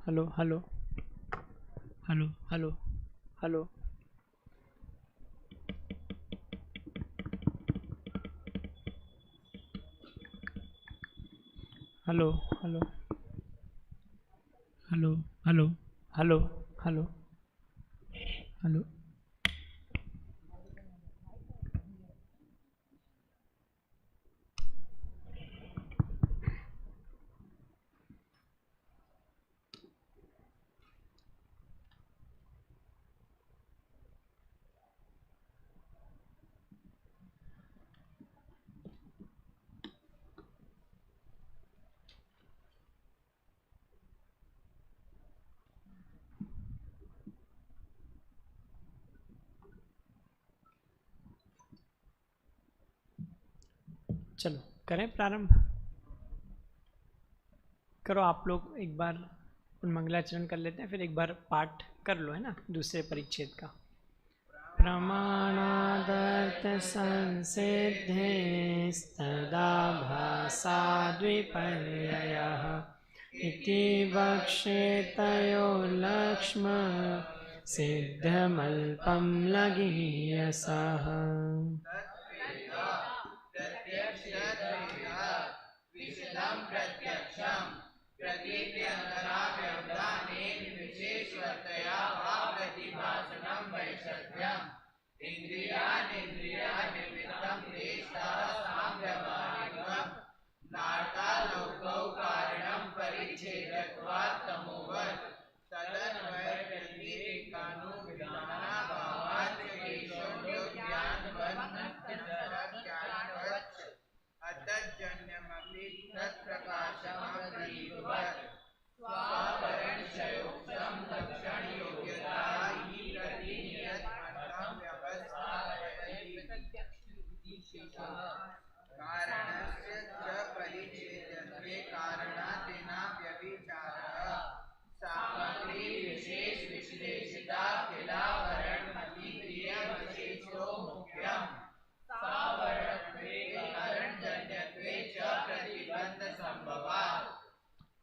Hello hello hello hello hello hello hello hello hello hello hello hello. चलो करें प्रारंभ। करो आप लोग एक बार मंगलाचरण कर लेते हैं, फिर एक बार पाठ कर लो, है ना, दूसरे परिच्छेद का। प्रमाणादर्थ संसिद्धे तदा भासा द्विपर्ययः इति वक्ष्येतयो लक्ष्म सिद्धमल्पं लगीयसः।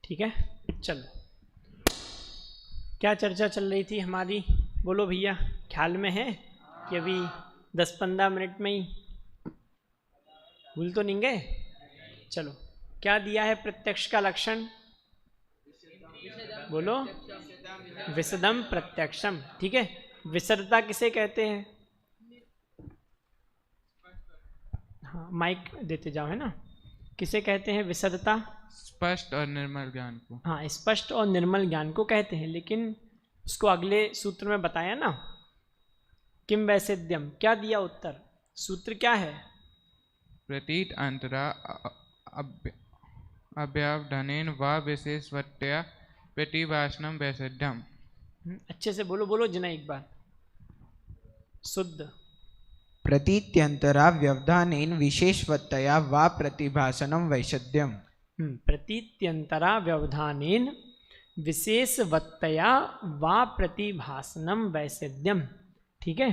ठीक है, चलो क्या चर्चा चल रही थी हमारी, बोलो भैया, ख्याल में है कि अभी 10-15 मिनट में ही भूल तो नहीं गए? चलो, क्या दिया है प्रत्यक्ष का लक्षण, बोलो। विशदम प्रत्यक्षम, ठीक है। विशदता किसे कहते हैं? हाँ, माइक देते जाओ, है ना। किसे कहते हैं विशदता? स्पष्ट और निर्मल ज्ञान को। हाँ, स्पष्ट और निर्मल ज्ञान को कहते हैं, लेकिन उसको अगले सूत्र में बताया ना, किम वैसेद्यम, क्या दिया उत्तर, सूत्र क्या है? प्रतीत अंतरा अव्यवधानेन वा विशेषवत्या प्रतिभासनम वैषध्यम। अच्छे से बोलो, बोलो जना एक बार, शुद्ध। प्रतीत्यंतरा व्यवधानेन विशेषवत्तया वा प्रतिभासनम वैषध्यम। प्रतीत्यंतरा व्यवधानेन विशेषवत्तया वा प्रतिभासनम वैषध्यम, ठीक है।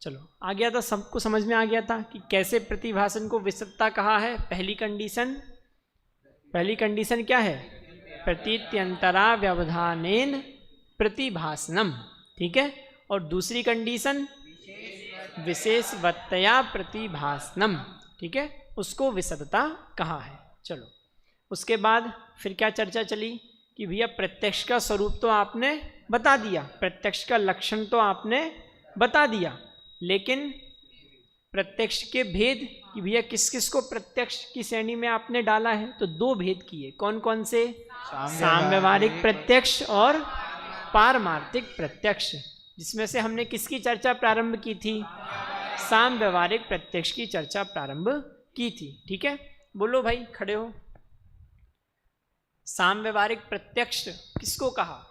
चलो, आ गया था, सबको समझ में आ गया था कि कैसे प्रतिभासन को विशदता कहा है। पहली कंडीशन क्या है? प्रतीत्यंतरा व्यवधानेन प्रतिभासनम, ठीक है। और दूसरी कंडीशन विशेषवत्तया प्रतिभासनम, ठीक है, उसको विशदता कहा है। चलो, उसके बाद फिर क्या चर्चा चली कि भैया प्रत्यक्ष का स्वरूप तो आपने बता दिया, प्रत्यक्ष का लक्षण तो आपने बता दिया, लेकिन प्रत्यक्ष के भेद कि भैया किस किस को प्रत्यक्ष की श्रेणी में आपने डाला है, तो 2 भेद किए। कौन कौन से? साम्यवहारिक प्रत्यक्ष और पारमार्थिक प्रत्यक्ष, जिसमें से हमने किसकी चर्चा प्रारंभ की थी? साम्यवहारिक प्रत्यक्ष की चर्चा प्रारंभ की थी, ठीक है। बोलो भाई, खड़े हो। साम्यवहारिक प्रत्यक्ष किसको कहा?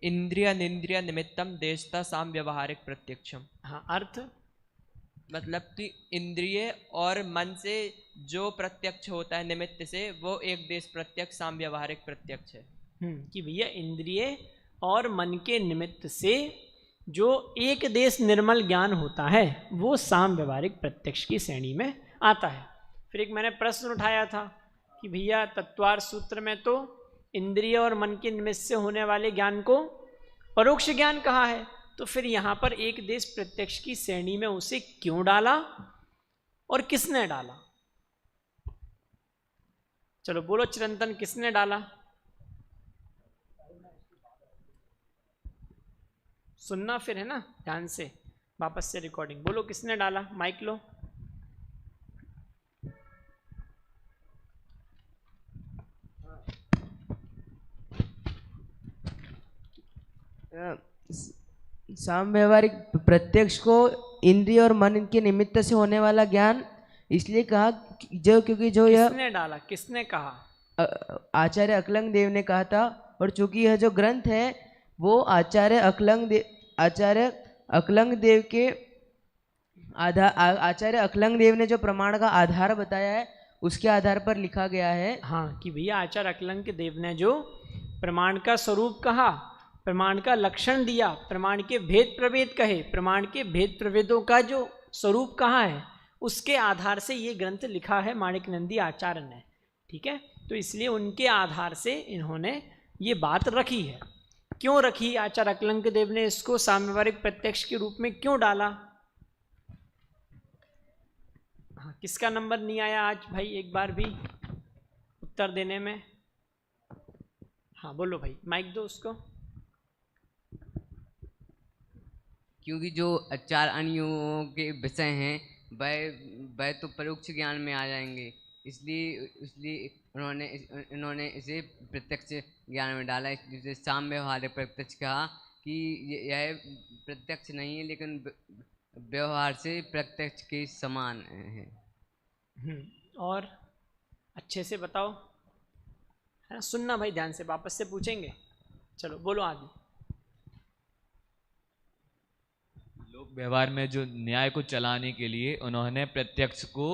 इंद्रिय निंद्रिय निमित्तम देशता साम्यवहारिक प्रत्यक्षम। हाँ, अर्थ मतलब कि इंद्रिय और मन से जो प्रत्यक्ष होता है निमित्त से, वो एक देश प्रत्यक्ष साम्यवहारिक प्रत्यक्ष है। कि भैया इंद्रिय और मन के निमित्त से जो एक देश निर्मल ज्ञान होता है वो साम्यवहारिक प्रत्यक्ष की श्रेणी में आता है। फिर एक मैंने प्रश्न उठाया था कि भैया तत्वार सूत्र में तो इंद्रिय और मन के निमित्त से होने वाले ज्ञान को परोक्ष ज्ञान कहा है, तो फिर यहाँ पर एक देश प्रत्यक्ष की श्रेणी में उसे क्यों डाला और किसने डाला? चलो बोलो चिरंतन, किसने डाला? सुनना फिर है ना ध्यान से, वापस से रिकॉर्डिंग। बोलो किसने डाला, माइक लो। साम व्यवहारिक प्रत्यक्ष को इंद्रिय और मन के निमित्त से होने वाला ज्ञान इसलिए कहा जो क्योंकि जो यह किसने डाला, किसने कहा? आचार्य अकलंग देव ने कहा था। और चूंकि यह जो ग्रंथ है वो आचार्य अकलंग देव के आचार्य अकलंग देव ने जो प्रमाण का आधार बताया है उसके आधार पर लिखा गया है। हाँ, कि भैया आचार्य अकलंग देव ने जो प्रमाण का स्वरूप कहा, प्रमाण का लक्षण दिया, प्रमाण के भेद प्रभेद कहे, प्रमाण के भेद प्रभेदों का जो स्वरूप कहा है, उसके आधार से ये ग्रंथ लिखा है माणिकनंदी आचार्य ने। ठीक है, तो इसलिए उनके आधार से इन्होंने ये बात रखी है। क्यों रखी आचार्य अकलंग देव ने इसको साम्यवहारिक प्रत्यक्ष के रूप में क्यों डाला? हाँ, किसका नंबर नहीं आया आज भाई, एक बार भी उत्तर देने में? हाँ बोलो भाई, माइक दो उसको। क्योंकि जो चार अनुयोगों के विषय हैं वह तो परोक्ष ज्ञान में आ जाएंगे, इसलिए इन्होंने इसे प्रत्यक्ष ज्ञान में डाला। जिसे साम व्यवहारिक प्रत्यक्ष कहा कि यह प्रत्यक्ष नहीं है लेकिन व्यवहार से प्रत्यक्ष के समान है। और अच्छे से बताओ, है ना? सुनना भाई ध्यान से, वापस से पूछेंगे। चलो बोलो आगे। लोक व्यवहार में जो न्याय को चलाने के लिए उन्होंने प्रत्यक्ष को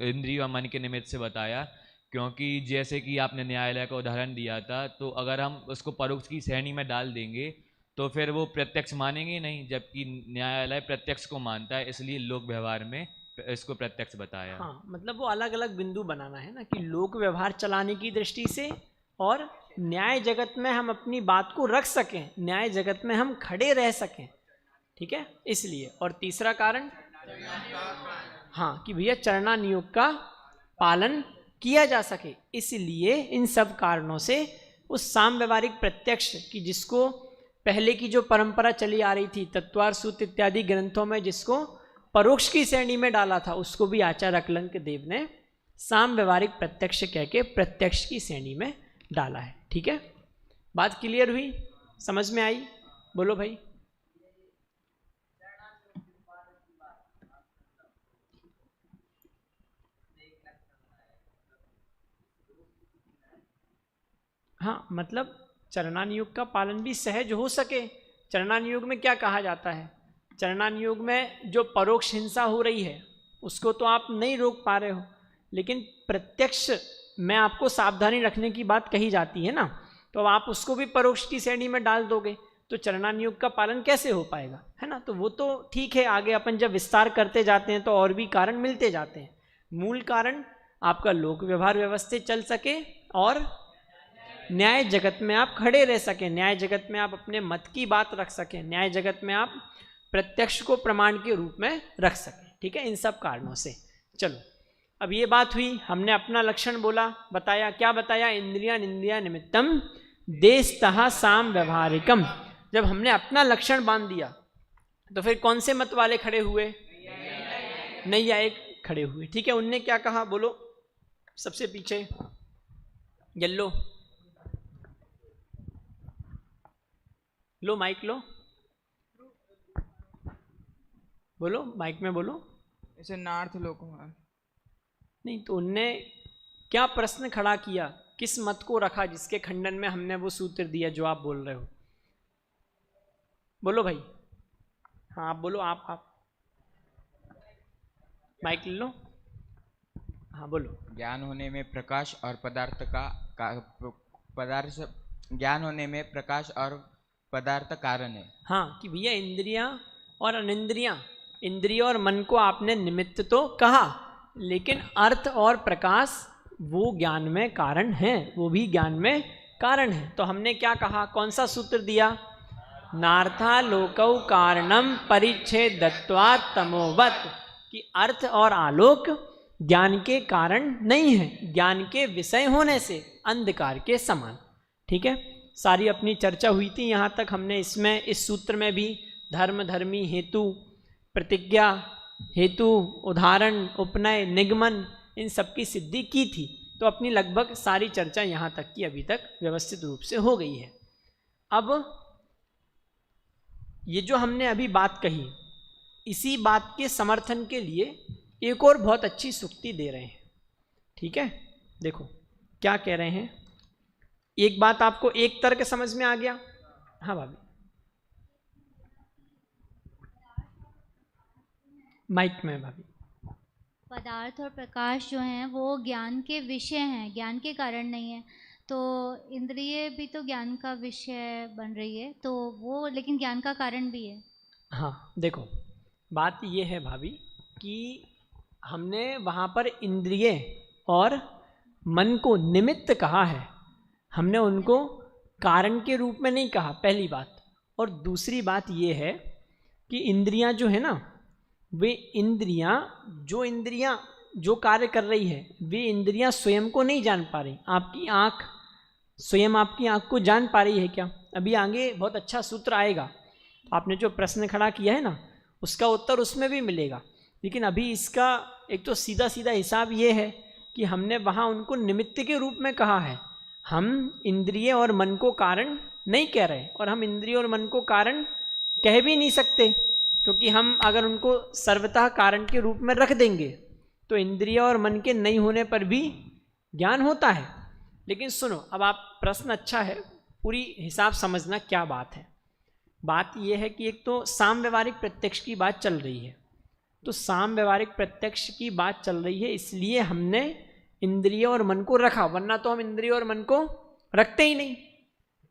इंद्रिय और मन के निमित्त से बताया, क्योंकि जैसे कि आपने न्यायालय का उदाहरण दिया था, तो अगर हम उसको परोक्ष की श्रेणी में डाल देंगे तो फिर वो प्रत्यक्ष मानेंगे नहीं, जबकि न्यायालय प्रत्यक्ष को मानता है, इसलिए लोक व्यवहार में इसको प्रत्यक्ष बताया। हाँ, मतलब वो अलग अलग बिंदु बनाना है ना, कि लोक व्यवहार चलाने की दृष्टि से और न्याय जगत में हम अपनी बात को रख सकें, न्याय जगत में हम खड़े रह सकें। ठीक है, इसलिए। और तीसरा कारण, हाँ, कि भैया चरणानुयोग का पालन किया जा सके, इसलिए इन सब कारणों से उस साम व्यवहारिक प्रत्यक्ष की, जिसको पहले की जो परंपरा चली आ रही थी तत्वार सूत्र इत्यादि ग्रंथों में जिसको परोक्ष की श्रेणी में डाला था, उसको भी आचार्य अकलंक देव ने साम व्यवहारिक प्रत्यक्ष कह के प्रत्यक्ष की श्रेणी में डाला है। ठीक है, बात क्लियर हुई, समझ में आई? बोलो भाई। हाँ, मतलब चरणानुयोग का पालन भी सहज हो सके। चरणानुयोग में क्या कहा जाता है? चरणानुयोग में जो परोक्ष हिंसा हो रही है उसको तो आप नहीं रोक पा रहे हो, लेकिन प्रत्यक्ष में आपको सावधानी रखने की बात कही जाती है ना, तो अब आप उसको भी परोक्ष की श्रेणी में डाल दोगे तो चरणानुयोग का पालन कैसे हो पाएगा, है ना? तो वो तो ठीक है, आगे अपन जब विस्तार करते जाते हैं तो और भी कारण मिलते जाते हैं। मूल कारण आपका लोक व्यवहार व्यवस्थित चल सके और न्याय जगत में आप खड़े रह सकें, न्याय जगत में आप अपने मत की बात रख सकें, न्याय जगत में आप प्रत्यक्ष को प्रमाण के रूप में रख सकें। ठीक है, इन सब कारणों से। चलो, अब ये बात हुई, हमने अपना लक्षण बोला, बताया, क्या बताया? इंद्रिया निंद्रिया निमित्तम देशतः साम व्यवहारिकम। जब हमने अपना लक्षण बांध दिया तो फिर कौन से मत वाले खड़े हुए? नैयायिक खड़े हुए। ठीक है, उनने क्या कहा? बोलो, सबसे पीछे येलो लो, माइक लो, बोलो माइक में बोलो। ऐसे नार्थ लोककुमार नहीं, तो उनने क्या प्रश्न खड़ा किया, किस मत को रखा जिसके खंडन में हमने वो सूत्र दिया जो आप बोल रहे हो? बोलो भाई। हाँ आप बोलो, आप माइक ले लो। हाँ बोलो। ज्ञान होने में प्रकाश और ज्ञान होने में प्रकाश और पदार्थ कारण है। हाँ, कि भैया इंद्रियां और अनिंद्रियां, इंद्रिय और मन को आपने निमित्त तो कहा, लेकिन अर्थ और प्रकाश वो ज्ञान में कारण हैं, वो भी ज्ञान में कारण है। तो हमने क्या कहा, कौन सा सूत्र दिया, नार्थालोकौ कारणम परिच्छेदत्वात् तमोवत्, कि अर्थ और आलोक ज्ञान के कारण नहीं है, ज्ञान के विषय होने से अंधकार के समान। ठीक है, सारी अपनी चर्चा हुई थी यहाँ तक। हमने इसमें इस सूत्र में भी धर्म, धर्मी, हेतु, प्रतिज्ञा, हेतु, उदाहरण, उपनय, निगमन, इन सब की सिद्धि की थी। तो अपनी लगभग सारी चर्चा यहाँ तक की अभी तक व्यवस्थित रूप से हो गई है। अब ये जो हमने अभी बात कही, इसी बात के समर्थन के लिए एक और बहुत अच्छी सूक्ति दे रहे हैं। ठीक है, देखो क्या कह रहे हैं। एक बात आपको एक तर्क समझ में आ गया? हाँ भाभी, माइक में भाभी। पदार्थ और प्रकाश जो हैं वो ज्ञान के विषय हैं, ज्ञान के कारण नहीं है। तो इंद्रिय भी तो ज्ञान का विषय बन रही है, तो वो लेकिन ज्ञान का कारण भी है। हाँ देखो, बात ये है भाभी कि हमने वहाँ पर इंद्रिय और मन को निमित्त कहा है, हमने उनको कारण के रूप में नहीं कहा, पहली बात। और दूसरी बात ये है कि इंद्रियां जो है ना, वे इंद्रियां जो कार्य कर रही है, वे इंद्रियां स्वयं को नहीं जान पा रही। आपकी आँख स्वयं आपकी आँख को जान पा रही है क्या? अभी आगे बहुत अच्छा सूत्र आएगा, आपने जो प्रश्न खड़ा किया है ना, उसका उत्तर उसमें भी मिलेगा। लेकिन अभी इसका एक तो सीधा सीधा हिसाब ये है कि हमने वहाँ उनको निमित्त के रूप में कहा है। हम इंद्रिय और मन को कारण नहीं कह रहे, और हम इंद्रिय और मन को कारण कह भी नहीं सकते, क्योंकि हम अगर उनको सर्वतः कारण के रूप में रख देंगे तो इंद्रिय और मन के नहीं होने पर भी ज्ञान होता है। लेकिन सुनो, अब आप प्रश्न अच्छा है, पूरी हिसाब समझना क्या बात है। बात यह है कि एक तो साम व्यवहारिक प्रत्यक्ष की बात चल रही है, तो साम व्यवहारिक प्रत्यक्ष की बात चल रही है, इसलिए हमने इंद्रिय और मन को रखा, वरना तो हम इंद्रिय और मन को रखते ही नहीं।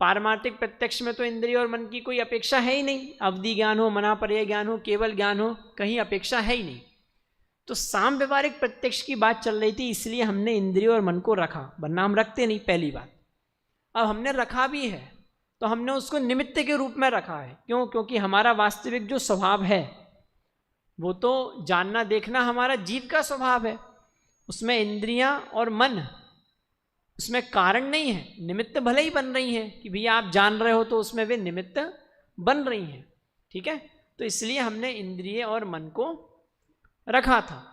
पारमार्थिक प्रत्यक्ष में तो इंद्रिय और मन की कोई अपेक्षा है ही नहीं, अवधि ज्ञान हो, मनापर्य ज्ञान हो, केवल ज्ञान हो, कहीं अपेक्षा है ही नहीं। तो साम व्यवहारिक प्रत्यक्ष की बात चल रही थी, इसलिए हमने इंद्रिय और मन को रखा, वरना हम रखते नहीं, पहली बात। अब हमने रखा भी है तो हमने उसको निमित्त के रूप में रखा है। क्यों? क्योंकि हमारा वास्तविक जो स्वभाव है वो तो जानना देखना हमारा जीव का स्वभाव है, उसमें इंद्रियां और मन उसमें कारण नहीं है, निमित्त भले ही बन रही हैं कि भैया आप जान रहे हो, तो उसमें वे निमित्त बन रही हैं। ठीक है, तो इसलिए हमने इंद्रिय और मन को रखा था।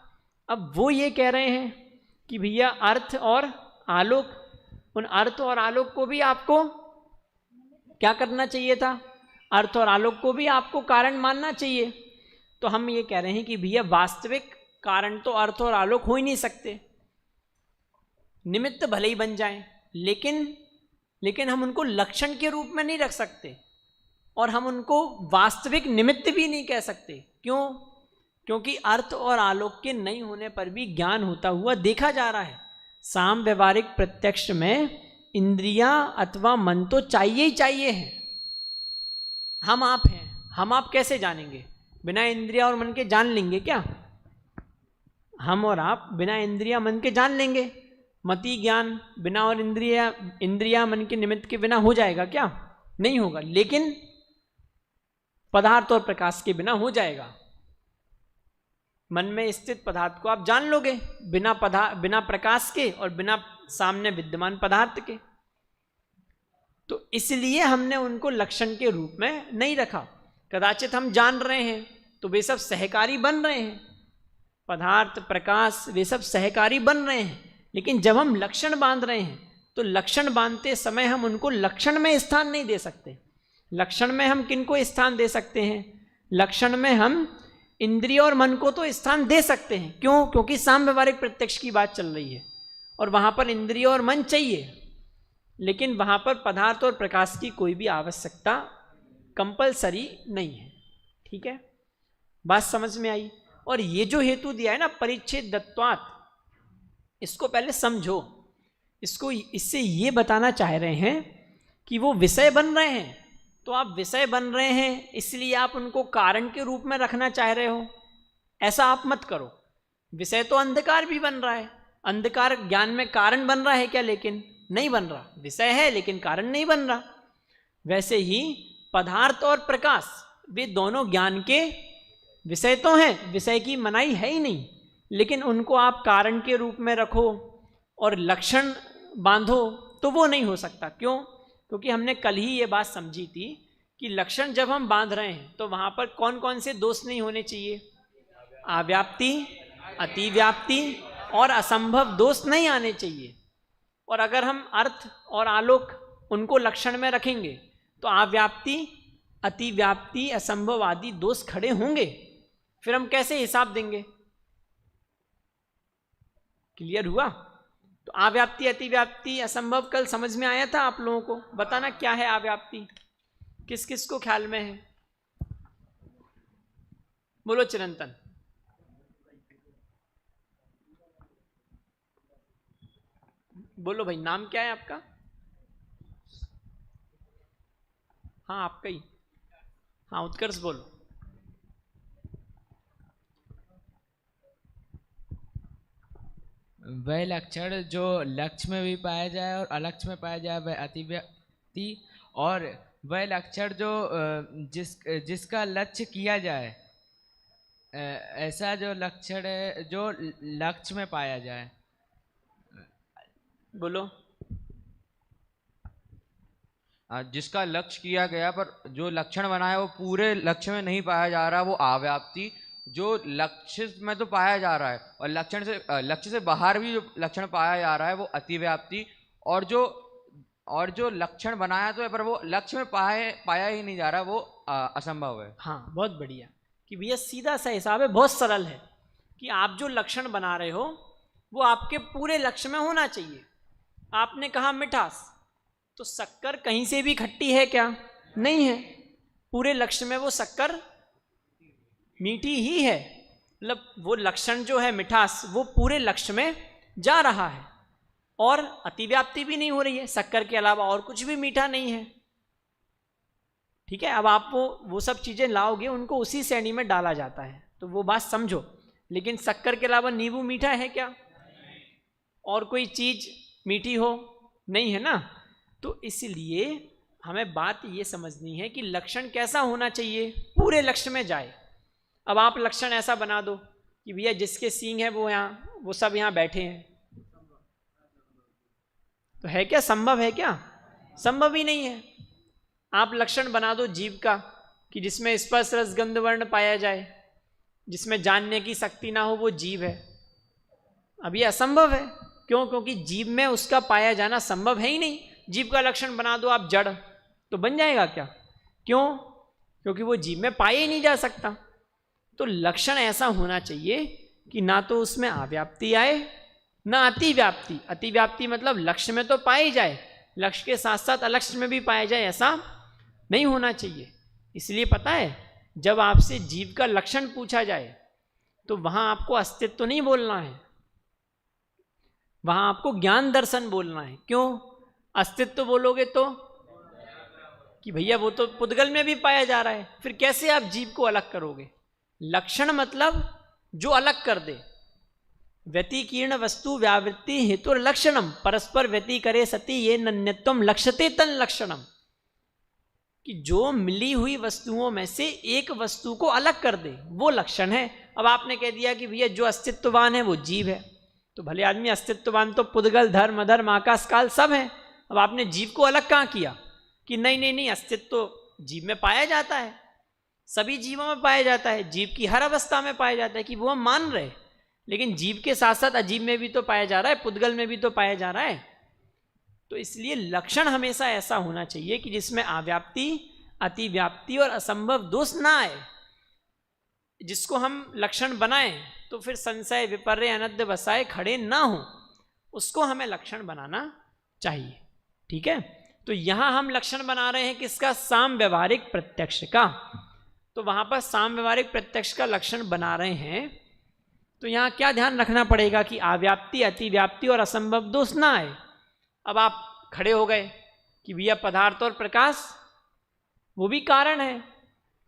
अब वो ये कह रहे हैं कि भैया अर्थ और आलोक, उन अर्थ और आलोक को भी आपको क्या करना चाहिए था? अर्थ और आलोक को भी आपको कारण मानना चाहिए। तो हम ये कह रहे हैं कि भैया वास्तविक कारण तो अर्थ और आलोक हो ही नहीं सकते, निमित्त भले ही बन जाएं, लेकिन हम उनको लक्षण के रूप में नहीं रख सकते, और हम उनको वास्तविक निमित्त भी नहीं कह सकते। क्यों? क्योंकि अर्थ और आलोक के नहीं होने पर भी ज्ञान होता हुआ देखा जा रहा है। साम व्यवहारिक प्रत्यक्ष में इंद्रियां अथवा मन तो चाहिए ही चाहिए है। हम आप हैं, हम आप कैसे जानेंगे? बिना इंद्रिया और मन के जान लेंगे क्या? हम और आप बिना इंद्रिया मन के जान लेंगे? मति ज्ञान बिना और इंद्रिया मन के निमित्त के बिना हो जाएगा क्या? नहीं होगा। लेकिन पदार्थ और प्रकाश के बिना हो जाएगा। मन में स्थित पदार्थ को आप जान लोगे बिना प्रकाश के और बिना सामने विद्यमान पदार्थ के। तो इसलिए हमने उनको लक्षण के रूप में नहीं रखा। कदाचित हम जान रहे हैं तो वे सब सहकारी बन रहे हैं, पदार्थ प्रकाश वे सब सहकारी बन रहे हैं, लेकिन जब हम लक्षण बांध रहे हैं तो लक्षण बांधते समय हम उनको लक्षण में स्थान नहीं दे सकते। लक्षण में हम किनको स्थान दे सकते हैं? लक्षण में हम इंद्रिय और मन को तो स्थान दे सकते हैं। क्यों? क्योंकि साम व्यवहारिक प्रत्यक्ष की बात चल रही है और वहाँ पर इंद्रिय और मन चाहिए, लेकिन वहाँ पर पदार्थ और प्रकाश की कोई भी आवश्यकता कंपलसरी नहीं है। ठीक है, बात समझ में आई? और ये जो हेतु दिया है ना परिच्छेदत्वात्, इसको पहले समझो। इससे ये बताना चाह रहे हैं कि वो विषय बन रहे हैं, तो आप विषय बन रहे हैं इसलिए आप उनको कारण के रूप में रखना चाह रहे हो, ऐसा आप मत करो। विषय तो अंधकार भी बन रहा है, अंधकार ज्ञान में कारण बन रहा है क्या? लेकिन नहीं बन रहा, विषय है लेकिन कारण नहीं बन रहा। वैसे ही पदार्थ और प्रकाश वे दोनों ज्ञान के विषय तो हैं, विषय की मनाही है ही नहीं, लेकिन उनको आप कारण के रूप में रखो और लक्षण बांधो तो वो नहीं हो सकता। क्यों? क्योंकि हमने कल ही ये बात समझी थी कि लक्षण जब हम बांध रहे हैं तो वहाँ पर कौन कौन से दोष नहीं होने चाहिए? आव्याप्ति, अतिव्याप्ति और असंभव दोष नहीं आने चाहिए। और अगर हम अर्थ और आलोक उनको लक्षण में रखेंगे तो आव्याप्ति, अतिव्याप्ति, असंभव आदि दोष खड़े होंगे। फिर हम कैसे हिसाब देंगे? क्लियर हुआ? तो आव्याप्ति, अतिव्याप्ति, असंभव कल समझ में आया था आप लोगों को? बताना क्या है आव्याप्ति, किस किस को ख्याल में है? बोलो चिरंतन। बोलो भाई, नाम क्या है आपका? हाँ आपका ही। हाँ उत्कर्ष बोलो। वह लक्षण जो लक्ष्य में भी पाया जाए और अलक्ष्य में पाया जाए वह अतिव्याप्ति, और वह लक्षण जो जिसका लक्ष्य किया जाए ऐसा जो लक्षण है जो लक्ष्य में पाया जाए। बोलो। जिसका लक्ष्य किया गया पर जो लक्षण बना है वो पूरे लक्ष्य में नहीं पाया जा रहा, वो आव्याप्ति। जो लक्ष्य में तो पाया जा रहा है और लक्ष्य से बाहर भी जो लक्षण पाया जा रहा है वो अतिव्याप्ति। और जो लक्षण बनाया तो है पर वो लक्ष्य में पाया ही नहीं जा रहा, वो असंभव है। हाँ बहुत बढ़िया कि भैया सीधा सा हिसाब है, बहुत सरल है कि आप जो लक्षण बना रहे हो वो आपके पूरे लक्ष्य में होना चाहिए। आपने कहा मिठास, तो शक्कर कहीं से भी खट्टी है क्या? नहीं है। पूरे लक्ष्य में वो शक्कर मीठी ही है, मतलब वो लक्षण जो है मिठास वो पूरे लक्ष्य में जा रहा है और अतिव्याप्ति भी नहीं हो रही है। शक्कर के अलावा और कुछ भी मीठा नहीं है। ठीक है, अब आप वो सब चीज़ें लाओगे, उनको उसी श्रेणी में डाला जाता है, तो वो बात समझो। लेकिन शक्कर के अलावा नींबू मीठा है क्या? और कोई चीज़ मीठी हो? नहीं है ना। तो इसलिए हमें बात ये समझनी है कि लक्षण कैसा होना चाहिए, पूरे लक्ष्य में जाए। अब आप लक्षण ऐसा बना दो कि भैया जिसके सींग है वो सब यहाँ बैठे हैं, तो है क्या? संभव है क्या? संभव ही नहीं है। आप लक्षण बना दो जीव का कि जिसमें स्पर्श रस गंध वर्ण पाया जाए, जिसमें जानने की शक्ति ना हो, वो जीव है। अब ये असंभव है। क्यों? क्योंकि जीव में उसका पाया जाना संभव है ही नहीं। जीव का लक्षण बना दो आप जड़, तो बन जाएगा क्या? क्यों? क्योंकि वो जीव में पाया ही नहीं जा सकता। तो लक्षण ऐसा होना चाहिए कि ना तो उसमें आव्याप्ति आए ना अतिव्याप्ति। अतिव्याप्ति मतलब लक्ष्य में तो पाई जाए, लक्ष्य के साथ साथ अलक्ष्य में भी पाया जाए, ऐसा नहीं होना चाहिए। इसलिए पता है, जब आपसे जीव का लक्षण पूछा जाए तो वहां आपको अस्तित्व नहीं बोलना है, वहां आपको ज्ञान दर्शन बोलना है। क्यों? अस्तित्व बोलोगे तो कि भैया वो तो पुद्गल में भी पाया जा रहा है, फिर कैसे आप जीव को अलग करोगे? लक्षण मतलब जो अलग कर दे। व्यतिकीर्ण वस्तु व्यावृत्ति हेतु लक्षणम परस्पर व्यति करे सती ये नन्यत्वम लक्ष्यते तन लक्षणम, कि जो मिली हुई वस्तुओं में से एक वस्तु को अलग कर दे वो लक्षण है। अब आपने कह दिया कि भैया जो अस्तित्ववान है वो जीव है, तो भले आदमी अस्तित्ववान तो पुद्गल धर्म अधर्म आकाश काल सब है। अब आपने जीव को अलग कहाँ किया कि नहीं अस्तित्व जीव में पाया जाता है, सभी जीवों में पाया जाता है, जीव की हर अवस्था में पाया जाता है, कि वो हम मान रहे, लेकिन जीव के साथ साथ अजीब में भी तो पाया जा रहा है, पुद्गल में भी तो पाया जा रहा है। तो इसलिए लक्षण हमेशा ऐसा होना चाहिए कि जिसमें आव्याप्ति, अतिव्याप्ति और असंभव दोष ना आए। जिसको हम लक्षण बनाएं तो फिर संशय विपर्य अनद्य वसाए खड़े ना हो, उसको हमें लक्षण बनाना चाहिए। ठीक है, तो यहां हम लक्षण बना रहे हैं किसका? साम व्यवहारिक प्रत्यक्ष का। तो वहां पर साम व्यवहारिक प्रत्यक्ष का लक्षण बना रहे हैं, तो यहाँ क्या ध्यान रखना पड़ेगा कि आव्याप्ति, अतिव्याप्ति और असंभव दोष ना आए। अब आप खड़े हो गए कि भैया पदार्थ और प्रकाश वो भी कारण है,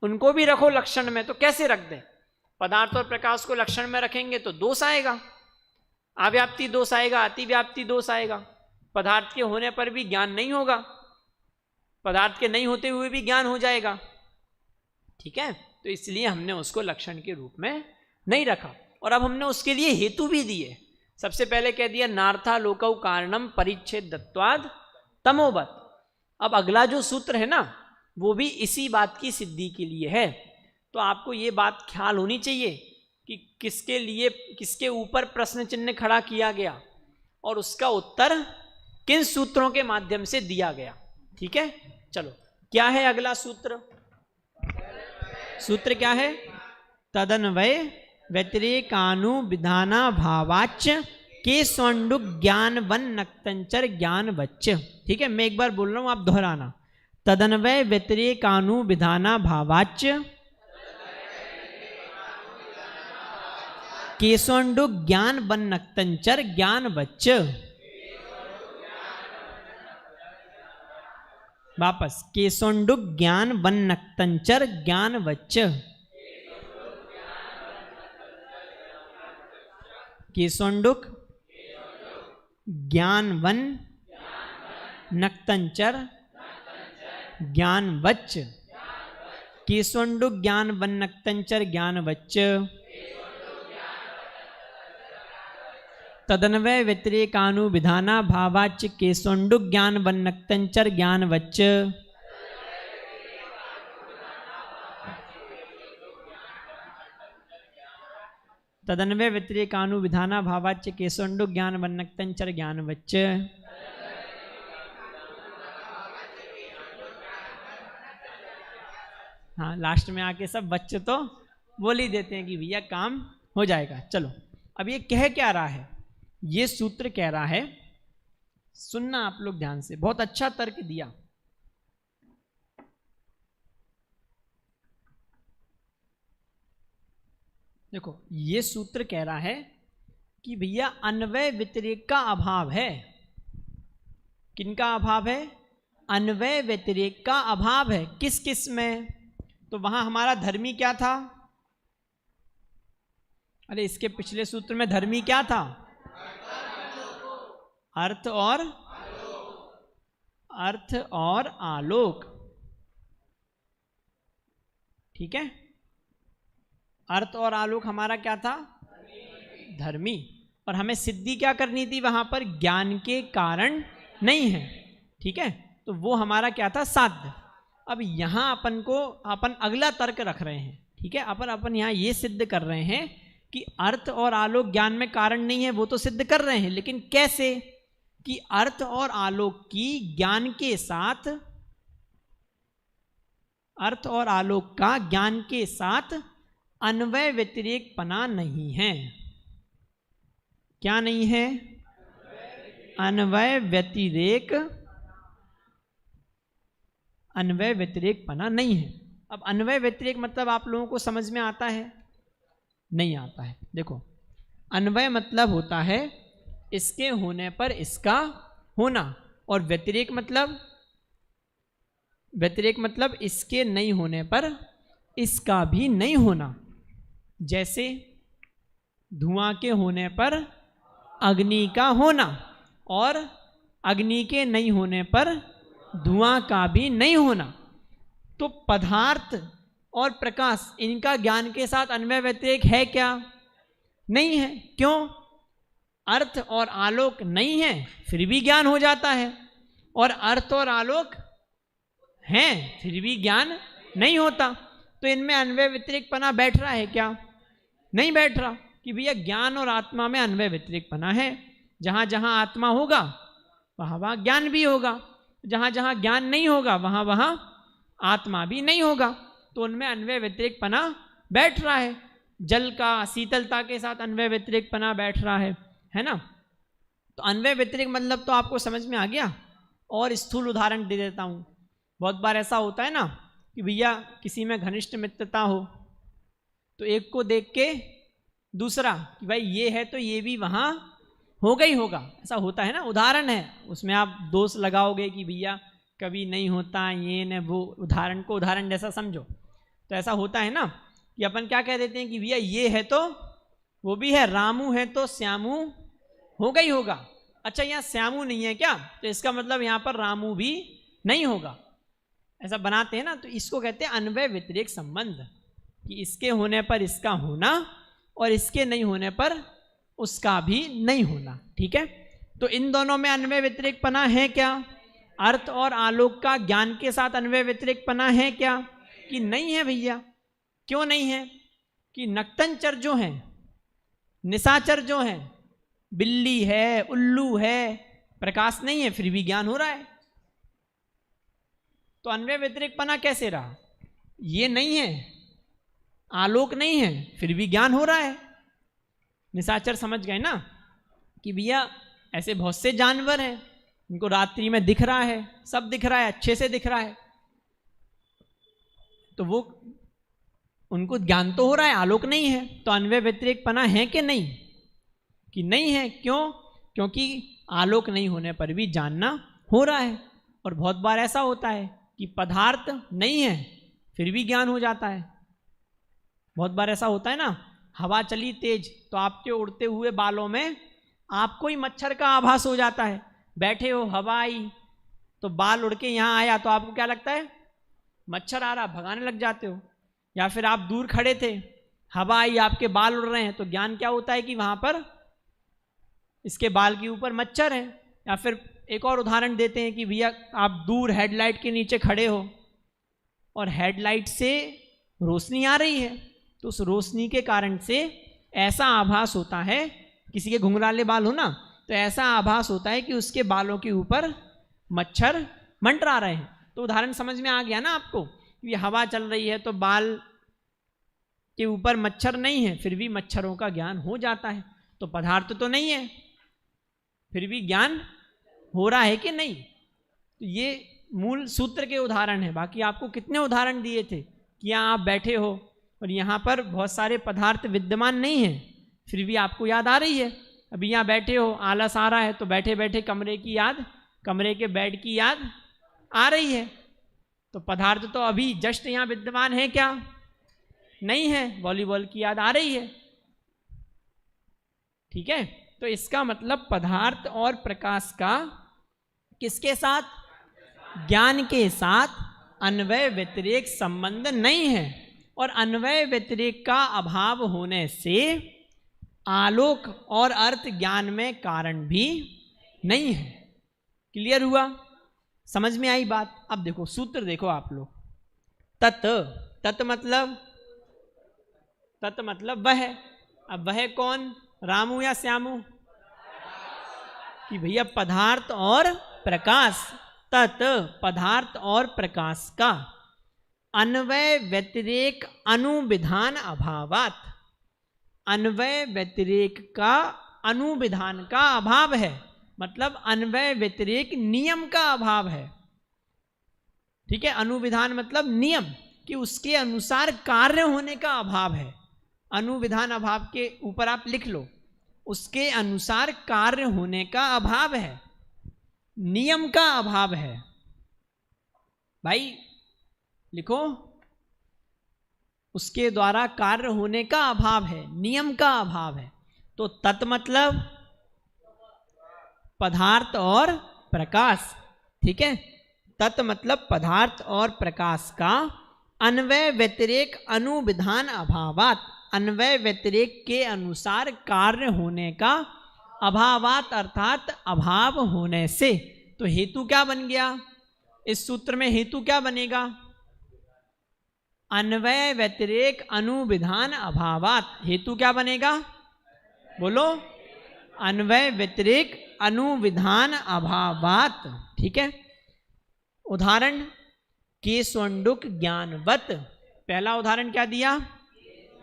उनको भी रखो लक्षण में, तो कैसे रख दें? पदार्थ और प्रकाश को लक्षण में रखेंगे तो दोष आएगा, अव्याप्ति दोष आएगा, अतिव्याप्ति दोष आएगा। पदार्थ के होने पर भी ज्ञान नहीं होगा, पदार्थ के नहीं होते हुए भी ज्ञान हो जाएगा। ठीक है, तो इसलिए हमने उसको लक्षण के रूप में नहीं रखा। और अब हमने उसके लिए हेतु भी दिए। सबसे पहले कह दिया नार्था लोकौ कारणम परिच्छेद दत्वाद तमोवत। अब अगला जो सूत्र है ना, वो भी इसी बात की सिद्धि के लिए है। तो आपको ये बात ख्याल होनी चाहिए कि किसके लिए, किसके ऊपर प्रश्न चिन्ह खड़ा किया गया और उसका उत्तर किन सूत्रों के माध्यम से दिया गया। ठीक है, चलो क्या है अगला सूत्र? सूत्र क्या है? तदन्वय व्यतिरेकानुविधाना भावाच्य के स्वंडुक ज्ञान वन नक्तंचर ज्ञान वच्च। ठीक है, मैं एक बार बोल रहा हूं, आप दोहराना। तदन्वय व्यतिरेकानुविधाना भावाच्य के स्वंडुक ज्ञान वन नक्तंचर ज्ञान वच्च। वापस, केसोंडुक ज्ञान वन नक्तंचर ज्ञान वच्च। केसोंडुक ज्ञान वन नक्तंचर ज्ञान वच्च। केसोंडुक ज्ञान वन नक्तंचर ज्ञान वच्च। तदन्वय व्यतिरेकानुविधाना भावाच्य केसोंडुक ज्ञान वन नक्तंचर ज्ञान वच्च। तदन्वय व्यतिरेकानुविधाना भावाच्य केसोंडुक ज्ञान वन नक्तंचर ज्ञान वच्च। हाँ, लास्ट में आके सब बच्चे तो बोल ही देते हैं कि भैया काम हो जाएगा। चलो, अब ये कह क्या रहा है? ये सूत्र कह रहा है, सुनना आप लोग ध्यान से, बहुत अच्छा तर्क दिया। देखो, ये सूत्र कह रहा है कि भैया अन्वय व्यतिरेक का अभाव है। किनका अभाव है? अन्वय व्यतिरेक का अभाव है। किस किस में? तो वहां हमारा धर्मी क्या था? अरे इसके पिछले सूत्र में धर्मी क्या था? अर्थ और आलोक। ठीक है, अर्थ और आलोक हमारा क्या था? धर्मी। और हमें सिद्धि क्या करनी थी वहां पर? ज्ञान के कारण नहीं है। ठीक है, तो वो हमारा क्या था? साध्य। अब यहां अपन अगला तर्क रख रहे हैं। ठीक है, अपन यहां ये सिद्ध कर रहे हैं कि अर्थ और आलोक ज्ञान में कारण नहीं है। वो तो सिद्ध कर रहे हैं, लेकिन कैसे? कि अर्थ और आलोक की ज्ञान के साथ, अर्थ और आलोक का ज्ञान के साथ अन्वय व्यतिरेक पना नहीं है। क्या नहीं है? अन्वय व्यतिरेक पना नहीं है। अब अन्वय व्यतिरेक मतलब आप लोगों को समझ में आता है? नहीं आता है। देखो, अन्वय मतलब होता है इसके होने पर इसका होना, और व्यतिरेक मतलब इसके नहीं होने पर इसका भी नहीं होना। जैसे धुआं के होने पर अग्नि का होना, और अग्नि के नहीं होने पर धुआं का भी नहीं होना। तो पदार्थ और प्रकाश, इनका ज्ञान के साथ अन्वय व्यतिरेक है क्या? नहीं है। क्यों? अर्थ और आलोक नहीं है, फिर भी ज्ञान हो जाता है, और अर्थ और आलोक हैं, फिर भी ज्ञान नहीं होता। तो इनमें अन्वय व्यतिरेक पना बैठ रहा है क्या? नहीं बैठ रहा। कि भैया ज्ञान और आत्मा में अन्वय व्यतिरेक पना है। जहां जहां आत्मा होगा वहां वहां ज्ञान भी होगा, जहां जहां ज्ञान नहीं होगा वहां वहां आत्मा भी नहीं होगा। तो उनमें अन्वय व्यतिरेक पना बैठ रहा है। जल का शीतलता के साथ अन्वय व्यतिरेक पना बैठ रहा है ना? तो अन्वय व्यतिरेक मतलब तो आपको समझ में आ गया। और स्थूल उदाहरण दे देता हूँ। बहुत बार ऐसा होता है ना कि भैया किसी में घनिष्ठ मित्रता हो, तो एक को देख के दूसरा कि भाई ये है तो ये भी वहाँ होगा ही होगा, ऐसा होता है ना। उदाहरण है, उसमें आप दोष लगाओगे कि भैया कभी नहीं होता, ये न वो, उदाहरण को उदाहरण जैसा समझो। तो ऐसा होता है ना कि अपन क्या कह देते हैं कि भैया ये है तो वो भी है, रामू है तो श्यामू होगा ही होगा। अच्छा यहाँ श्यामू नहीं है क्या, तो इसका मतलब यहाँ पर रामू भी नहीं होगा, ऐसा बनाते हैं ना। तो इसको कहते हैं अन्वय व्यतिरेक संबंध, कि इसके होने पर इसका होना और इसके नहीं होने पर उसका भी नहीं होना। ठीक है, तो इन दोनों में अन्वय व्यतिरेक पना है क्या? अर्थ और आलोक का ज्ञान के साथ अन्वय व्यतिरेक पना है क्या? कि नहीं है भैया। क्यों नहीं है? कि नक्तंचर जो हैं, निशाचर जो हैं, बिल्ली है, उल्लू है, प्रकाश नहीं है, फिर भी ज्ञान हो रहा है। तो अन्वय व्यतिरेक पना कैसे रहा? ये नहीं है, आलोक नहीं है, फिर भी ज्ञान हो रहा है। निशाचर समझ गए ना कि भैया ऐसे बहुत से जानवर हैं, इनको रात्रि में दिख रहा है, सब दिख रहा है, अच्छे से दिख रहा है, तो वो उनको ज्ञान तो हो रहा है, आलोक नहीं है। तो अन्वय व्यतिरेक पना है कि नहीं? कि नहीं है। क्यों? क्योंकि आलोक नहीं होने पर भी जानना हो रहा है। और बहुत बार ऐसा होता है कि पदार्थ नहीं है फिर भी ज्ञान हो जाता है। बहुत बार ऐसा होता है ना, हवा चली तेज तो आपके उड़ते हुए बालों में आपको ही मच्छर का आभास हो जाता है। बैठे हो, हवा आई तो बाल उड़ के यहाँ आया तो आपको क्या लगता है? मच्छर आ रहा, भगाने लग जाते हो। या फिर आप दूर खड़े थे, हवा आई, आपके बाल उड़ रहे हैं, तो ज्ञान क्या होता है कि वहाँ पर इसके बाल के ऊपर मच्छर है। या फिर एक और उदाहरण देते हैं कि भैया आप दूर हेडलाइट के नीचे खड़े हो और हेडलाइट से रोशनी आ रही है, तो उस रोशनी के कारण से ऐसा आभास होता है, किसी के घुंघराले बाल हो ना, तो ऐसा आभास होता है कि उसके बालों के ऊपर मच्छर मंडरा रहे हैं। तो उदाहरण समझ में आ गया ना आपको? कि हवा चल रही है तो बाल के ऊपर मच्छर नहीं है, फिर भी मच्छरों का ज्ञान हो जाता है। तो पदार्थ तो नहीं है, फिर भी ज्ञान हो रहा है कि नहीं? तो ये मूल सूत्र के उदाहरण है। बाकी आपको कितने उदाहरण दिए थे कि यहाँ आप बैठे हो और यहाँ पर बहुत सारे पदार्थ विद्यमान नहीं हैं, फिर भी आपको याद आ रही है। अभी यहाँ बैठे हो, आलस आ रहा है, तो बैठे बैठे कमरे की याद, कमरे के बेड की याद आ रही है। तो पदार्थ तो अभी जस्ट यहाँ विद्यमान है क्या? नहीं है, वॉलीबॉल की याद आ रही है। ठीक है, तो इसका मतलब पदार्थ और प्रकाश का किसके साथ? ज्ञान के साथ अन्वय व्यतिरेक संबंध नहीं है। और अन्वय व्यतिरेक का अभाव होने से आलोक और अर्थ ज्ञान में कारण भी नहीं है। क्लियर हुआ? समझ में आई बात? अब देखो सूत्र देखो आप लोग। तत्, तत् मतलब वह। अब वह कौन? रामू या श्यामू? कि भैया पदार्थ और प्रकाश। तत् पदार्थ और प्रकाश का अन्वय व्यतिरेक अनुविधान अभावात, अन्वय व्यतिरेक का अनुविधान का अभाव है, मतलब अन्वय व्यतिरेक नियम का अभाव है। ठीक है, अनुविधान मतलब नियम, कि उसके अनुसार कार्य होने का अभाव है। अनुविधान अभाव के ऊपर आप लिख लो, उसके अनुसार कार्य होने का अभाव है, नियम का अभाव है। भाई लिखो, उसके द्वारा कार्य होने का अभाव है, नियम का अभाव है। तो तत् मतलब पदार्थ और प्रकाश। ठीक है, तत् मतलब पदार्थ और प्रकाश का अन्वय व्यतिरेक अनुविधान अभावात, अन्वय व्यतिरेक के अनुसार कार्य होने का अभावात अर्थात अभाव होने से। तो हेतु क्या बन गया इस सूत्र में? हेतु क्या बनेगा? अन्वय व्यतिरेक अनुविधान अभावात। हेतु क्या बनेगा? बोलो, अन्वय व्यतिरेक अनुविधान अभावात। ठीक है, उदाहरण केशोंडुक ज्ञानवत। पहला उदाहरण क्या दिया?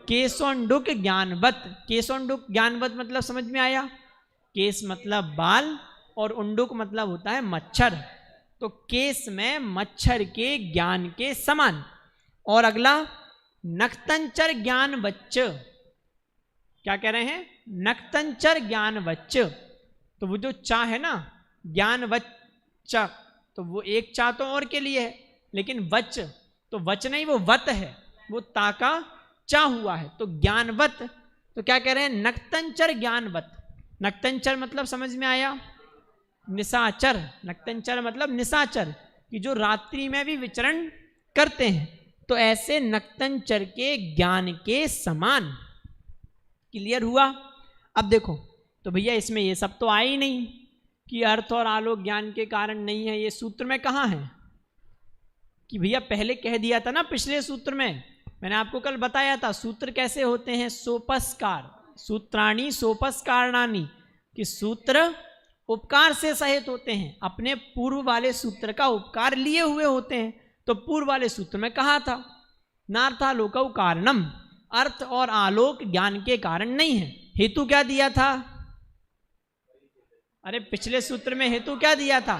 केशोंडुक ज्ञानवत। केशोंडुक ज्ञानवत मतलब समझ में आया? केश मतलब बाल और उंडुक मतलब होता है मच्छर। तो केश में मच्छर के ज्ञान के समान। और अगला नक्तंचर ज्ञानवच्च। क्या कह रहे हैं? नक्तंचर ज्ञानवच्च। तो वो जो चा है ना, ज्ञानवच्च, तो वो एक चा तो और के लिए है, लेकिन वच तो वच नहीं, वो वत है, वो ता का चा हुआ है तो ज्ञानवत, तो क्या कह रहे हैं, नक्तंचर ज्ञानवत। नक्तंचर मतलब समझ में आया, निशाचर। नक्तंचर मतलब निशाचर, कि जो रात्रि में भी विचरण करते हैं, तो ऐसे नक्तंचर के ज्ञान के समान। क्लियर हुआ? अब देखो, तो भैया इसमें ये सब तो आया ही नहीं कि अर्थ और आलोक ज्ञान के कारण नहीं है, ये सूत्र में कहाँ है? कि भैया पहले कह दिया था ना पिछले सूत्र में, मैंने आपको कल बताया था सूत्र कैसे होते हैं, सोपस्कार, सूत्राणी सोपस्कारणानी, कि सूत्र उपकार से सहित होते हैं, अपने पूर्व वाले सूत्र का उपकार लिए हुए होते हैं। तो पूर्व वाले सूत्र में कहा था नार्थालोक कारणम, अर्थ और आलोक ज्ञान के कारण नहीं है। हेतु क्या दिया था? अरे पिछले सूत्र में हेतु क्या दिया था?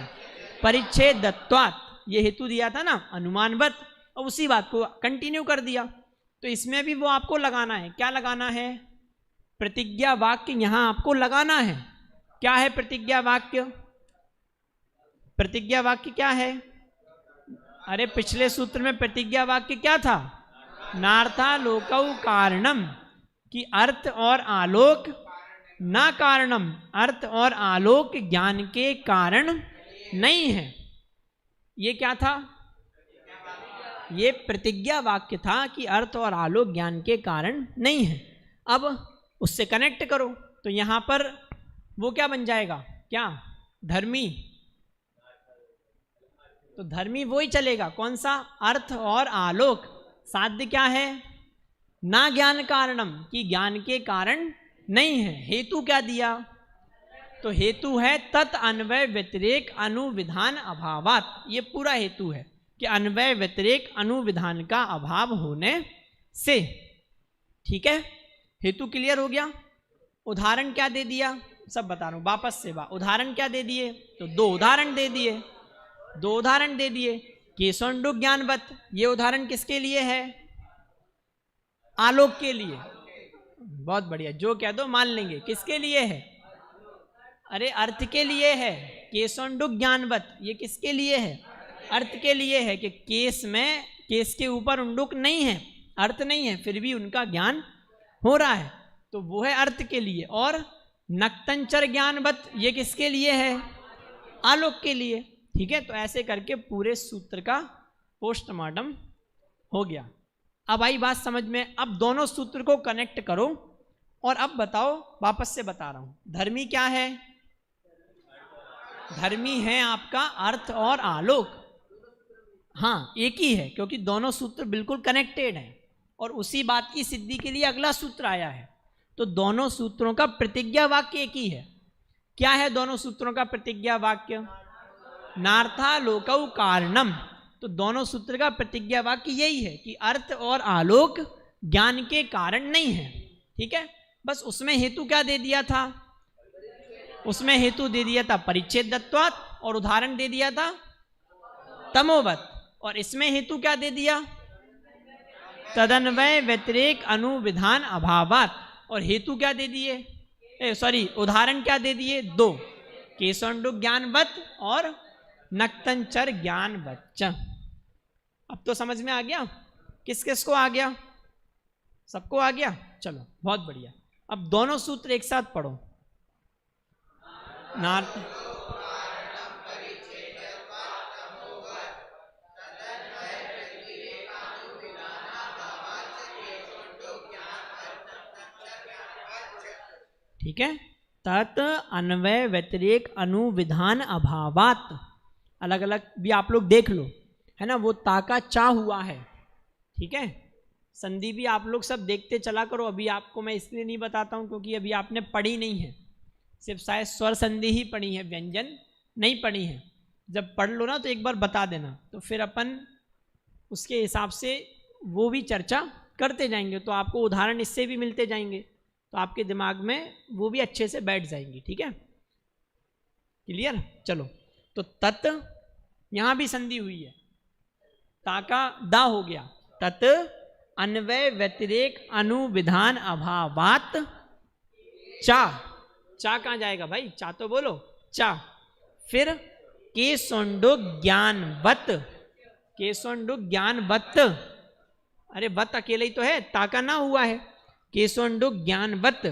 परिच्छेदत्वात्, ये हेतु दिया था ना, अनुमानवत, और उसी बात को कंटिन्यू कर दिया। तो इसमें भी वो आपको लगाना है। क्या लगाना है? प्रतिज्ञा वाक्य यहां आपको लगाना है। क्या है प्रतिज्ञा वाक्य? प्रतिज्ञा वाक्य क्या है? अरे पिछले सूत्र में प्रतिज्ञा वाक्य क्या था? नार्थालोकौ कारणम, कि अर्थ और आलोक ना कारणम, अर्थ और आलोक ज्ञान के कारण नहीं है। ये क्या था? ये प्रतिज्ञा वाक्य था कि अर्थ और आलोक ज्ञान के कारण नहीं है। अब उससे कनेक्ट करो तो यहां पर वो क्या बन जाएगा? क्या? धर्मी। तो धर्मी वो ही चलेगा, कौन सा? अर्थ और आलोक। साध्य क्या है? ना ज्ञान कारणम, कि ज्ञान के कारण नहीं है। हेतु क्या दिया? तो हेतु है तत् अन्वय व्यतिरेक अनुविधान अभावात। ये पूरा हेतु है कि अन्वय व्यतिरेक अनुविधान का अभाव होने से। ठीक है, हेतु क्लियर हो गया। उदाहरण क्या दे दिया? सब बता रहा हूं वापस से। उदाहरण क्या दे दिए? तो दो उदाहरण दे दिए, दो उदाहरण दे दिए। केशोंडुक ज्ञानवत, ये उदाहरण किसके लिए है? आलोक के लिए। बहुत बढ़िया, जो कह दो मान लेंगे। किसके लिए है? अरे अर्थ के लिए है। केशोंडुक ज्ञानवत, ये किसके लिए है? अर्थ के लिए है कि केस में, केस के ऊपर उंडुक नहीं है, अर्थ नहीं है, फिर भी उनका ज्ञान हो रहा है, तो वो है अर्थ के लिए। और नक्तंचर ज्ञानवत, ये किसके लिए है? आलोक के लिए। ठीक है, तो ऐसे करके पूरे सूत्र का पोस्टमार्टम हो गया। अब आई बात समझ में। अब दोनों सूत्र को कनेक्ट करो और अब बताओ, वापस से बता रहा हूं, धर्मी क्या है? धर्मी है आपका अर्थ और आलोक। हाँ, एक ही है, क्योंकि दोनों सूत्र बिल्कुल कनेक्टेड हैं और उसी बात की सिद्धि के लिए अगला सूत्र आया है। तो दोनों सूत्रों का प्रतिज्ञा वाक्य एक ही है। क्या है दोनों सूत्रों का प्रतिज्ञा वाक्य? नार्थालोकौ कारणम। तो दोनों सूत्र का प्रतिज्ञा वाक्य यही है कि अर्थ और आलोक ज्ञान के कारण नहीं है। ठीक है, बस उसमें हेतु क्या दे दिया था? उसमें हेतु दे दिया था परिच्छेदत्वात्, और उदाहरण दे दिया था तमोवत। और इसमें हेतु क्या दे दिया? तदन्वय व्यतिरेक अनुविधान अभावात। और हेतु क्या दे दिए? उदाहरण क्या दे दिए? दो, केशोंडुक ज्ञानवत और नक्तंचर ज्ञानवत। अब तो समझ में आ गया? किस किस को आ गया? सबको आ गया? चलो बहुत बढ़िया। अब दोनों सूत्र एक साथ पढ़ो। नार्थ ठीक है, तत् अन्वय व्यतिरेक अनुविधान अभावात। अलग अलग भी आप लोग देख लो, है ना, वो ता का चा हुआ है। ठीक है, संधि भी आप लोग सब देखते चला करो। अभी आपको मैं इसलिए नहीं बताता हूँ क्योंकि अभी आपने पढ़ी नहीं है, सिर्फ शायद स्वर संधि ही पढ़ी है, व्यंजन नहीं पढ़ी है। जब पढ़ लो ना तो एक बार बता देना, तो फिर अपन उसके हिसाब से वो भी चर्चा करते जाएंगे, तो आपको उदाहरण इससे भी मिलते जाएंगे, तो आपके दिमाग में वो भी अच्छे से बैठ जाएंगी। ठीक है, क्लियर? चलो, तो तत् यहाँ भी संधि हुई है, ता का दा हो गया। तत् अन्वय व्यतिरेक अनुविधान अभावात चा। चा कहाँ जाएगा भाई? चा तो बोलो, चा। फिर केशोंडुक ज्ञानवत, केशोंडुक ज्ञानवत। अरे वत अकेले ही तो है, ताका ना हुआ है। केशोंडुक ज्ञानवत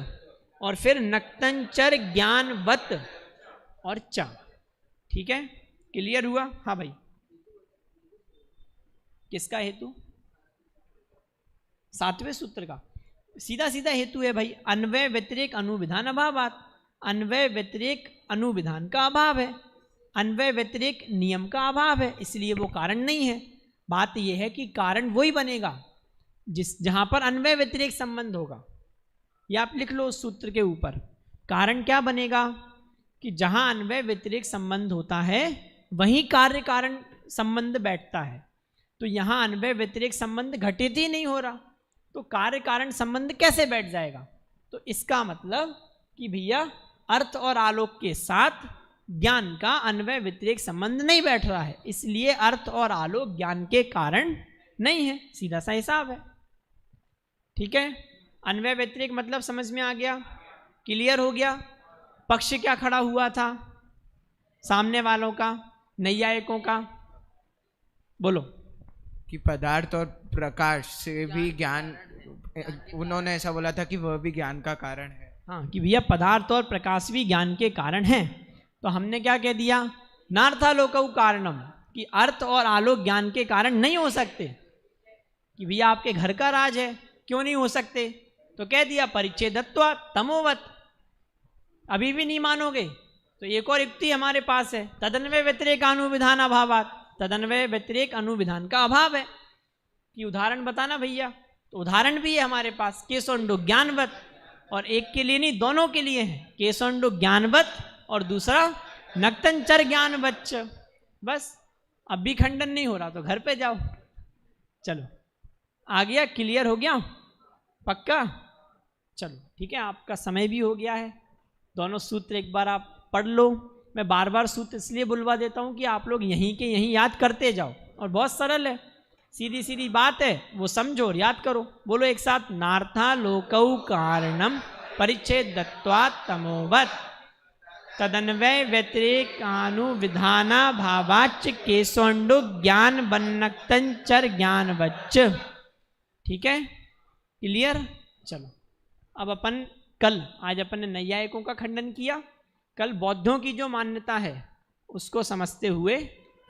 और फिर नक्तंचर ज्ञानवत और चा। ठीक है, क्लियर हुआ? हाँ भाई, किसका हेतु? 7वें सूत्र का सीधा सीधा हेतु है भाई, अन्वय व्यतिरेक अनुविधान अभावात। अन्वय व्यतिरेक अनुविधान का अभाव है, अन्वय व्यतिरेक नियम का अभाव है, इसलिए वो कारण नहीं है। बात यह है कि कारण वही बनेगा जहां पर अन्वय व्यतिरेक संबंध होगा। या आप लिख लो उस सूत्र के ऊपर, कारण क्या बनेगा कि जहां अन्वय व्यतिरेक संबंध होता है वहीं कार्य कारण संबंध बैठता है। तो यहां अन्वय व्यतिरेक संबंध घटित ही नहीं हो रहा, तो कार्य कारण संबंध कैसे बैठ जाएगा? तो इसका मतलब कि भैया अर्थ और आलोक के साथ ज्ञान का अन्वय व्यतिरेक संबंध नहीं बैठ रहा है, इसलिए अर्थ और आलोक ज्ञान के कारण नहीं है। सीधा सा हिसाब है। ठीक है, अन्वय व्यतिरेक मतलब समझ में आ गया? क्लियर हो गया? पक्ष क्या खड़ा हुआ था सामने वालों का, नैयायिकों का? बोलो। कि पदार्थ और प्रकाश से भी ज्ञान, उन्होंने ऐसा बोला था कि वह भी ज्ञान का कारण है। हाँ, कि भैया पदार्थ और प्रकाश भी ज्ञान के कारण हैं। तो हमने क्या कह दिया? नार्थालोकौ कारणम, कि अर्थ और आलोक ज्ञान के कारण नहीं हो सकते। कि भैया आपके घर का राज है, क्यों नहीं हो सकते? तो कह दिया परिच्छेदत्वा तमोवत। अभी भी नहीं मानोगे तो एक और युक्ति हमारे पास है, तदन्वय व्यतिरेक अनुविधान अभावात। तदन्वय व्यतिरेक अनुविधान का अभाव है। कि उदाहरण बताना भैया, तो उदाहरण भी है हमारे पास, केशोंडुक ज्ञानवत, और एक के लिए नहीं दोनों के लिए है, केशोंडुक ज्ञानवत और दूसरा नक्तंचर ज्ञानवच्च। बस, अब भी खंडन नहीं हो रहा तो घर पे जाओ। चलो आ गया, क्लियर हो गया? पक्का? चलो ठीक है, आपका समय भी हो गया है। दोनों सूत्र एक बार आप पढ़ लो। मैं बार बार सूत्र इसलिए बुलवा देता हूँ कि आप लोग यहीं के यहीं याद करते जाओ, और बहुत सरल है, सीधी सीधी बात है, वो समझो और याद करो। बोलो एक साथ, नार्थालोकौ कारणम परिच्छेदत्वात् तमोवत् तदन्वय व्यतिरेकानुविधाना भावाच्च केशोंडुक ज्ञान वन्नक्तंचर ज्ञानवच्च। ठीक है, क्लियर? चलो अब अपन आज अपन ने नैयायिकों का खंडन किया, कल बौद्धों की जो मान्यता है उसको समझते हुए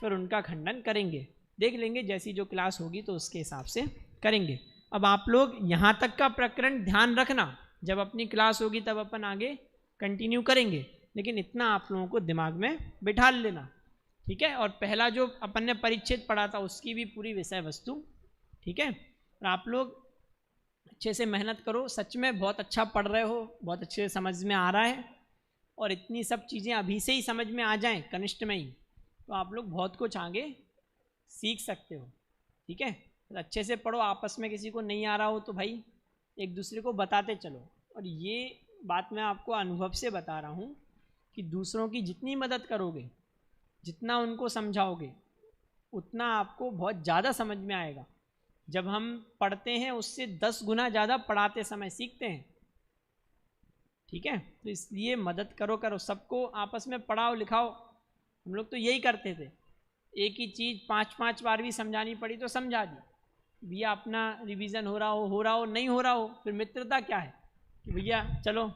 फिर उनका खंडन करेंगे। देख लेंगे जैसी जो क्लास होगी तो उसके हिसाब से करेंगे। अब आप लोग यहाँ तक का प्रकरण ध्यान रखना, जब अपनी क्लास होगी तब अपन आगे कंटिन्यू करेंगे, लेकिन इतना आप लोगों को दिमाग में बिठा लेना। ठीक है, और पहला जो अपन ने परिच्छेद पढ़ा था उसकी भी पूरी विषय वस्तु। ठीक है, और आप लोग अच्छे से मेहनत करो, सच में बहुत अच्छा पढ़ रहे हो, बहुत अच्छे से समझ में आ रहा है, और इतनी सब चीज़ें अभी से ही समझ में आ जाएं कनिष्ठ में ही, तो आप लोग बहुत कुछ आगे सीख सकते हो। ठीक है, तो अच्छे से पढ़ो, आपस में किसी को नहीं आ रहा हो तो भाई एक दूसरे को बताते चलो। और ये बात मैं आपको अनुभव से बता रहा हूँ कि दूसरों की जितनी मदद करोगे, जितना उनको समझाओगे, उतना आपको बहुत ज़्यादा समझ में आएगा। जब हम पढ़ते हैं उससे 10 गुना ज़्यादा पढ़ाते समय सीखते हैं। ठीक है, तो इसलिए मदद करो, सबको आपस में पढ़ाओ लिखाओ। हम लोग तो यही करते थे, एक ही चीज़ 5-5 बार भी समझानी पड़ी तो समझा दी। भैया अपना रिवीजन हो रहा हो नहीं हो रहा हो, फिर मित्रता क्या है कि भैया चलो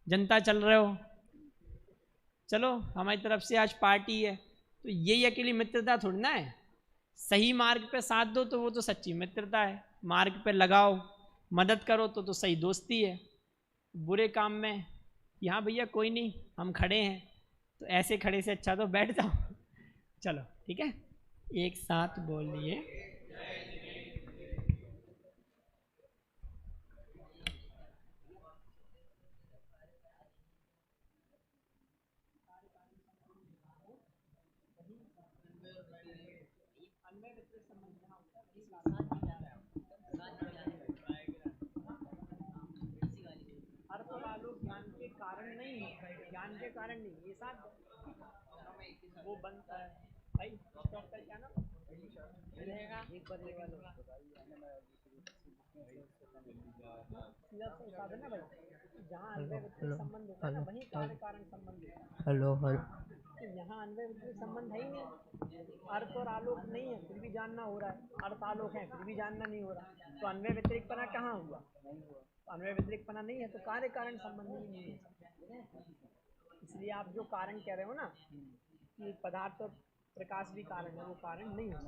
जनता चल रहे हो, चलो हमारी तरफ से आज पार्टी है, तो यही अकेली मित्रता थोड़ी ना है। सही मार्ग पे साथ दो तो वो तो सच्ची मित्रता है, मार्ग पे लगाओ, मदद करो तो सही दोस्ती है। बुरे काम में यहाँ भैया कोई नहीं, हम खड़े हैं, तो ऐसे खड़े से अच्छा तो बैठ जाओ। चलो ठीक है, एक साथ बोलिए। ज्ञान के कारण नहीं, ये साथ वो बनता है भाई। डॉक्टर क्या नाम रहेगा? एक बार लेवा लो साधन है भाई, जहाँ अन्वय व्यतिरेक संबंध होता है वहीं कार्य कारण संबंध होता है। हेलो यहाँ अन्वय व्यतिरेक संबंध है ही नहीं, अर्थ और आलोक नहीं है फिर भी जानना हो रहा है, अर्थ आलोक है फिर भी जानना नहीं हो रहा, तो अन्वय व्यतिरिक्तपना कहाँ हुआ? तो अन्वय व्यतिरिक्तपना नहीं है तो कार्य कारण संबंध भी नहीं है। इसलिए आप जो कारण कह रहे हो ना कि पदार्थ और प्रकाश भी कारण है, वो कारण नहीं हो सकता।